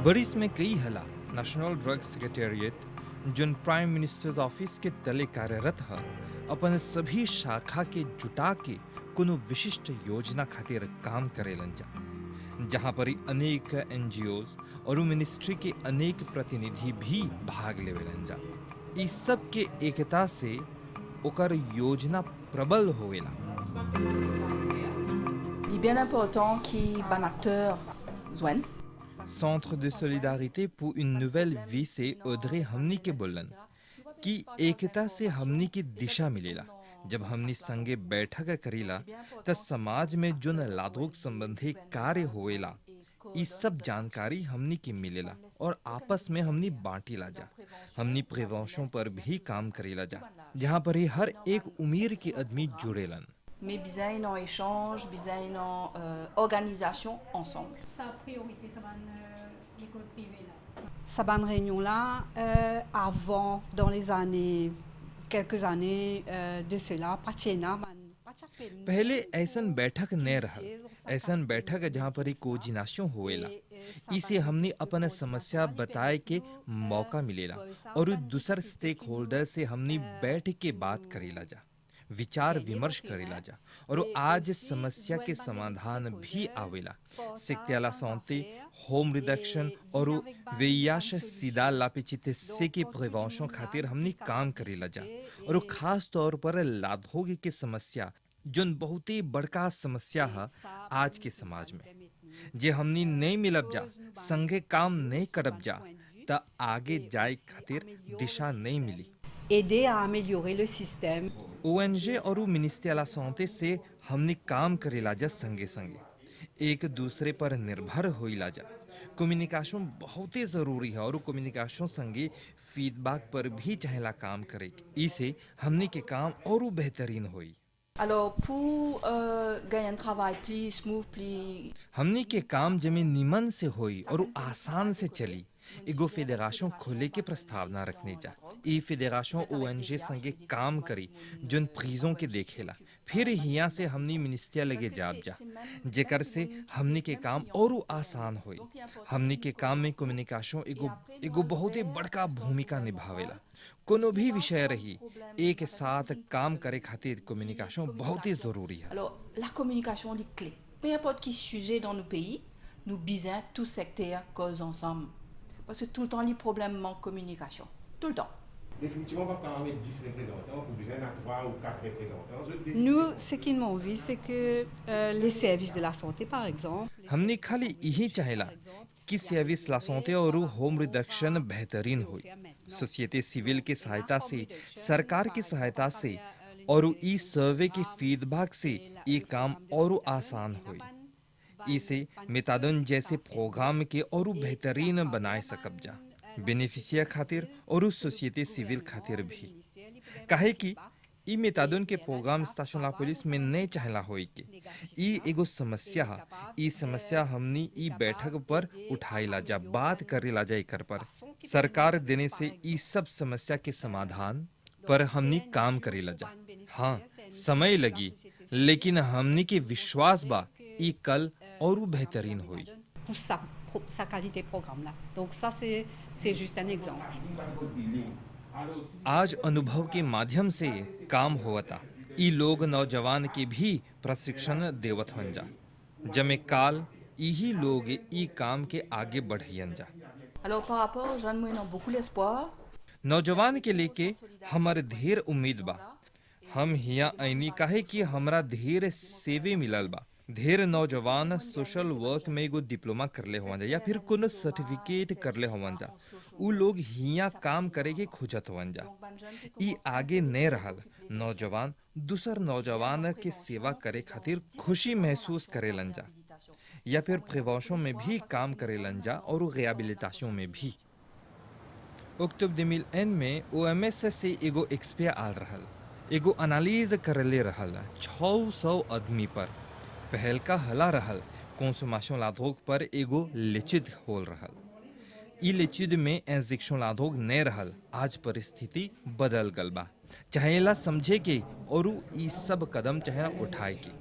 बरिस में कई हला नेशनल ड्रग सेक्रेटेरिएट जोन प्राइम मिनिस्टर्स ऑफिस के तले कार्यरत है अपन सभी शाखा के जुटा के कोनो विशिष्ट योजना खातिर काम करेलन जा, जहाँ पर अनेक एनजीओज और मिनिस्ट्री के अनेक प्रतिनिधि भी भाग लेवेलन जा। इस सब के एकता से ओकर योजना प्रबल होवेला। Il est bien important qu'il y ait un acteur joigne. Centre de solidarité pour une nouvelle vie से ऑड्रे हमनी के बोलन कि एकता से हमनी की दिशा मिलेला। जब हमनी संगे बैठक करीला त समाज में जोन लाभोग संबंधी कार्य होएला इस सब जानकारी हमनी के मिलेला और आपस में हमनी बांटीला जा। हमनी प्रिवेंशन पर भी काम करेला जा, जहाँ पर ही हर एक उम्र के आदमी जुड़ेलन। Mais besoin d'un échange, besoin d'une organisation ensemble. Sa priorité, ça va l'école privée là. Saban réunion là, avant, dans les années, quelques années de cela, Pachena, पहले ऐसन बैठक न रहल, ऐसन बैठक जहाँ पर ही कोऑर्डिनेशन होएला। इसे हमने अपन समस्या बताए के मौका मिलेला और दूसर स्टेक होल्डर से हमने बैठ के बात करेला जा, विचार विमर्श करेला जा और आज समस्या के समाधान भी आवेला। सेक्टियाला सौंते, होम रिडक्शन और वेयाश सीधा लापेचिते से के प्रिवेंशन खातिर हमने काम करेला जा और खास तौर पर लाभोग के समस्या जोन बहुत ही बड़का समस्या है आज के समाज में। जे हमनी नहीं मिलब जा, संगे काम नहीं करब जा, त आगे जाए खातिर दिशा नहीं मिली। aider à améliorer le système. ओएनजी और मिनिस्ट्री ला सौंते से हमने काम करेला जा संगे संगे, एक दूसरे पर निर्भर होइला जा। कम्युनिकेशन बहुत ही जरूरी है और कम्युनिकेशन संगे फीडबैक पर भी चाहेला काम करे, इसे हमने के काम और बेहतरीन होई। Alors, pour gagner un travail plus smooth, plus... हमनी के काम जमे निमन से होई और आसान से चली, एगो फेडरेशन खोले के प्रस्तावना रखने जा। ई फेडरेशन ओएनजी संगे काम करी जोन प्रिजों के देखेला, फिर हिया से हमनी मिनिस्ट्रिया लगे जाब जा, जेकर से हमनी के काम और आसान होई। हमनी के काम में कम्युनिकेशन एगो बहुत ही बड़का भूमिका निभावेला। कोनो भी विषय रही, एक साथ काम करे खातिर कम्युनिकेशन बहुत ही जरूरी है। Alors, la communication est clé. Peu importe qui sujet dans nos pays, nous besoin tous secteurs causent ensemble. Parce que tout le temps, les problèmes manquent de communication. Tout le temps. Définitivement, pas quand on met 10 représentants, pour besoin d'un 3 ou 4 représentants. Nous, ce qu'ils m'ont vu, c'est que les services de la santé, par exemple, हमने खाली यही चाहेला कि service ला सौंते और home reduction बेहतरीन हो। Society CIBIL के सहायता से, सरकार की सहायता से और ई सर्वे के फीडबैक से ये काम और आसान हो। इसे मेथाडोन जैसे प्रोग्राम के और बेहतरीन बनाए सकब जा, बेनिफिशियर खातिर और सोसाइटी सिविल खातिर भी। काहे कि ई मेथाडोन के प्रोग्राम स्टेशन ला पुलिस में नहीं चाहला होई के ई एगो समस्या है। ई समस्या हमनी ई बैठक पर उठाईला जा, बात करेला जा एकर पर। सरकार देने से ई सब समस्या के समाधान पर हमनी काम करेला जा। हाँ, समय लगी, लेकिन हमनी के विश्वास बा ई कल और बेहतरीन होई। pour sa qualité programme là. Donc ça, c'est juste un exemple. आज अनुभव के माध्यम से काम होता, ई लोग नौजवान के भी प्रशिक्षण देवत हन जा, जमे काल यही लोग ई काम के आगे बढ़ियन जा। Alors, par rapport aux jeunes, moi, ils ont beaucoup l'espoir. नौजवान के लेके हमारे ढेर उम्मीद बा। हम हिया ऐनी काहे कि हमरा ढेर सेवे मिलल बा। ढेर नौजवान सोशल वर्क में एगो डिप्लोमा करले होवन जा या फिर कोनो सर्टिफिकेट करले होवन जा, उ लोग हिया काम करे के खोजत होवन जा। ई आगे नहीं रहल, नौजवान दूसर नौजवान के सेवा करे खातिर खुशी महसूस करेलन जा या फिर प्रिवेंशन में भी काम करेलन जा और रिहैबिलिटेशन में भी। अक्टूबर 2001 में ओएमएस से एगो एक्सपर्ट आल रहल, एगो एनालिज करले रहल 600 आदमी पर। पहल का हला रहल कंसोमेशन लाधोग पर एगो लिचिद होल रहल। ई लिचिद में इंजेक्शन लाधोग नहीं रहल। आज परिस्थिति बदल गल बा, चाहेला समझे के और ई सब कदम चाहे उठाए के।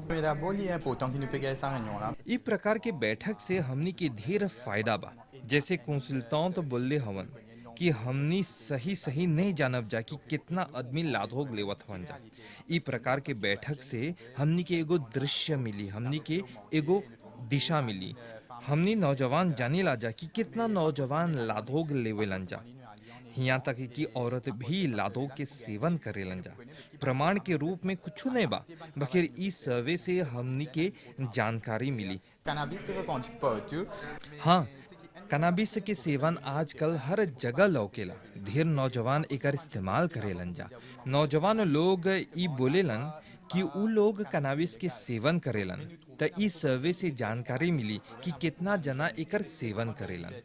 मेरा बोलिए पोतों की नुपे कैसा है ई प्रकार के बैठक से हमनी के ढेर फायदा बा। जैसे कंसल्टेंट तो बोलले हवन कि हमनी सही सही नहीं जानब जा कि कितना आदमी लाधोग लेवत हवन जा। ई प्रकार के बैठक से हमनी के एगो दृश्य मिली, हमनी के एगो दिशा मिली। हमनी नौजवान जाने ला जा कि कितना नौजवान लाधोग लेवेलन जा। यहाँ तक कि औरत भी लाधोग के सेवन करेलन जा। प्रमाण के रूप में कुछ नहीं बा, बखेर ई सर्वे से हमनी के जानकारी मिली। Cannabis ne répond pas tout. हाँ, कनाबिस के सेवन आजकल हर जगह लौकेला। ढेर नौजवान एकर इस्तेमाल करेलन जा। नौजवान लोग ई बोलेलन कि उ लोग कनाबिस के सेवन करेलन। त ई सर्वे से जानकारी मिली कि कितना जना एकर सेवन करेलन।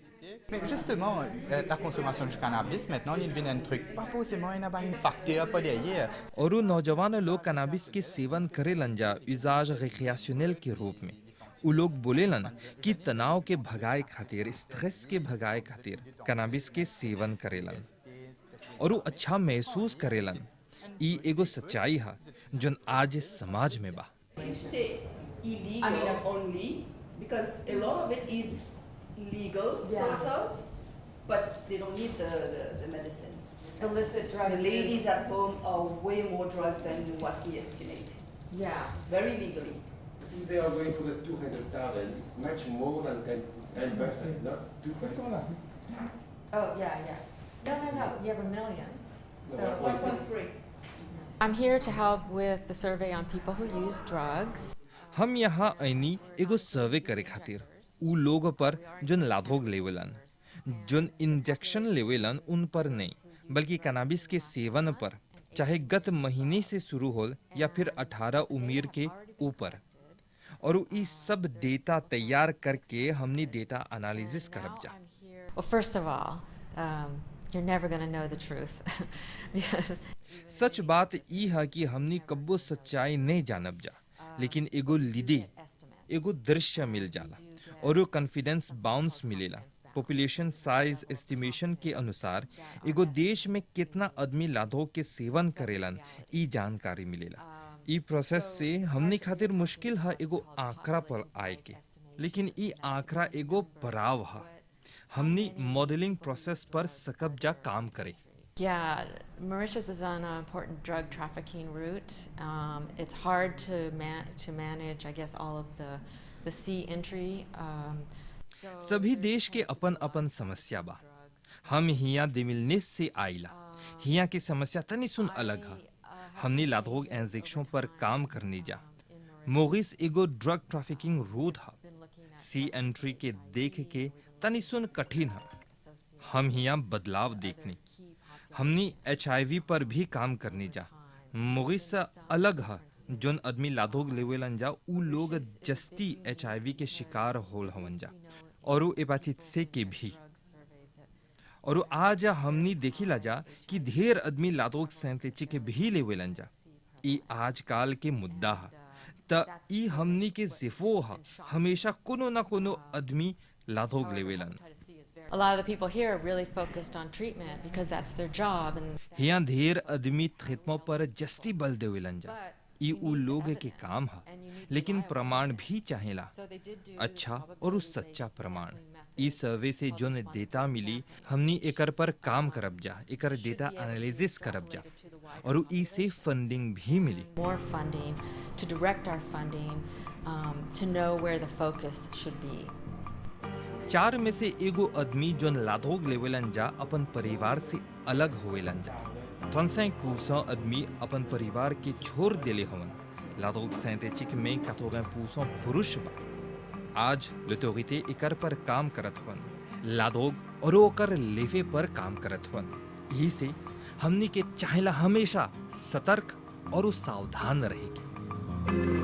Mais justement, la consommation du cannabis, maintenant, il devient un truc, pas forcément un facteur, pas derrière. और उ नौजवान लोग कनाबिस के सेवन करेलन जा यूजाज रिक्रिएशनल के रूप में। उ लोग बोलेलन कि तनाव के भगाए खातिर, स्ट्रेस के भगाए खातिर कनाबिस के सेवन करेलन और उ अच्छा महसूस करेलन। ई एगो सच्चाई है जोन आज समाज में बा। Stay illegal only because a lot of it is legal, sort of, but they don't need the medicine. Illicit drug The ladies use. at home are way more drugged than what we estimate. Yeah. Very legally. If they are going for the 200,000, it's much more than 10%, not 2%. Oh, yeah, yeah. No, you have a million. No, So, 1.3. I'm here to help with the survey on people who use drugs. हम यहाँ ऐनी एगो survey करे खातिर उ लोग पर जोन लाधोग लेवेलन, जोन इंजेक्शन लेवेलन उन पर नहीं, बल्कि कनाबिस के सेवन पर, चाहे गत महीने से शुरू हो या फिर 18 उम्र के ऊपर। और उ ई सब डेटा तैयार करके हमनी डेटा एनालिसिस करब जा। Well, first of all, you're never going to know the truth. Because सच बात ई है कि हमनी कब्बो सच्चाई नहीं जानब जा, लेकिन एगो लीडे, एगो दृश्य मिल जाला और वो कॉन्फिडेंस बाउंस मिलेला। पॉपुलेशन साइज एस्टिमेशन के अनुसार एगो देश में कितना आदमी लाधोग के सेवन करेलन ई जानकारी मिलेला। ई प्रोसेस से हमनी खातिर मुश्किल है एगो आंकड़ा पर आए के, लेकिन ई आंकड़ा एगो पड़ाव है। हमनी मॉडलिंग प्रोसेस पर सकब जा काम करे। yeah, Mauritius is on an important drug trafficking route. It's hard to manage, I guess, all of the sea entry. So सभी देश के अपन अपन समस्या बा। हम हिया दिमिलनिस से आइला। हिया की समस्या तनी सुन अलग है। हमनी लाधोग इंजेक्शन पर काम करनी जा। मोगिस एगो ड्रग ट्रैफिकिंग रूट है। सी एंट्री के देख के तनी सुन कठिन है। हम हिया बदलाव देखनी। हमनी HIV पर भी काम करनी जा। मोगिस अलग है। जोन आदमी लाधोग लेवेलन जा उ लोग जस्ती HIV के शिकार होल हवन जा और उ हेपेटाइटिस C के भी। और आज हमनी देखिला जा कि ढेर आदमी लाधोग सिंथेटिक के भी लेवेलन जा। ई आजकल के मुद्दा है। त ई हमनी के जिफो है। हमेशा कोनो ना कोनो आदमी लाधोग लेवेलन। a lot of the people here are really focused on treatment because that's their job. And हिया ढेर आदमी ट्रीटमेंट पर जस्ती बल देवेलन जा। ई उ लोग के काम है, लेकिन प्रमाण भी चाहेला, अच्छा और उस सच्चा प्रमाण। ई सर्वे से जोन डेटा मिली हमनी एकर पर काम करब जा, एकर डेटा एनालिसिस करब जा और ई से फंडिंग भी मिली। more funding to direct our funding to know where the focus should be. 4 में से एगो आदमी जोन लाधोग लेवेलन जा अपन परिवार से अलग होवेलन जा। 35% आदमी अपन परिवार के छोड़ देले हवन। लाधोग सिंथेटिक में 80% पुरुष बा। आज l'autorité एकर पर काम करत हवन। लाधोग और ओकर लेवे पर काम करत हवन। यही से हमनी के चाहेला हमेशा सतर्क और सावधान रहे के।